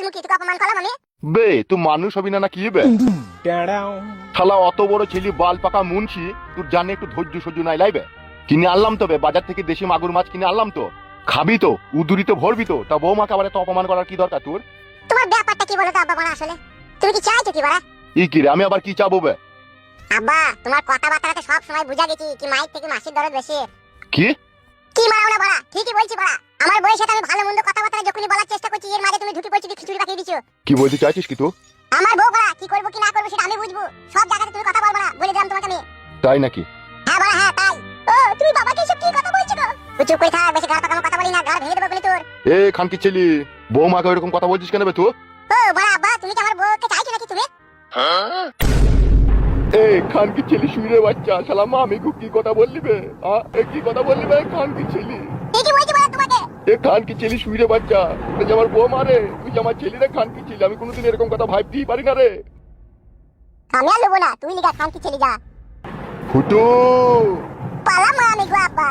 মুখি তোকে অপমান করলাম আমি? বে তুই মানুষ হবি না কি বে? শালা অত বড় ছেলে বাল পাকা মুন্সি, তোর জানে একটু ধৈর্য সহ্য নাই লাইবে? কিনে আনলাম তো বে, বাজার থেকে দেশি মাগুর মাছ কিনে আনলাম তো, খাবি তো, উদুরি তো ভরবি তো, তা বৌমাকে আবার এত অপমান করার কি দরকার তোর? তোমার ব্যাপারটা কি বলো তো আব্বা? আসলে তুমি কি চাইছো কি বাড়া? ই কি রে, আমি আবার কি চাবো বে? আব্বা তোমার কথাবার্তাতে সব সময় বুঝা গেছি কি মাইক থেকে মাসির দরদ বেশি। কি কি মারাও না বাড়া, ঠিকই বলছি বাড়া। আমার বউয়ের সাথে আমি ভালো মন্দ কথাবার্তা যখনই বলার চেষ্টা করছি, এর মাঝে তুমি ঢুকে পড়ছো কি খিচুড়ি পাকিয়ে দিছো। কি বলতে চাইছিস কি তুই? আমার বউ বাড়া কি করবো কি না করবো সেটা আমি বুঝবো, সব জায়গাতে তুমি কথা বলবা না বলে দিলাম তোমাকে আমি। তাই নাকি? হ্যাঁ বাড়া হ্যাঁ তাই। ও তুমি বাবাকে এসব কি কথা বলছো গো? তুই চুপ করে থাক, বেশি গাড় পাকানো কথা বলি না, গাড় ভেঙে দেবো বলি তোর। এ খানকি ছেলে, বৌমাকে ওইরকম কথা বলছিস কেন বে তুই? ও বাড়া আব্বা তুমি কি আমার বউকে চাইছো নাকি তুমি? এ খানকি ছেলে শুইরে বাচ্চা, শালা মামি কি কথা বললি বে? এ কি কথা বললি বে খানকি ছেলে? ঠিকই বলছি বাড়া তোমাকে। এ খানকি ছেলে শুইরে বাচ্চা, তুই যে আমার বৌমা রে, তুই যে আমার ছেলে রে খানকি ছেলে, আমি কোনোদিন এরকম কথা ভাবতেই পারি না রে। আমি আর নেবো না, তুই লিগা খান কি ছেলে যা। ফুটু পালাম আমি গো আব্বা।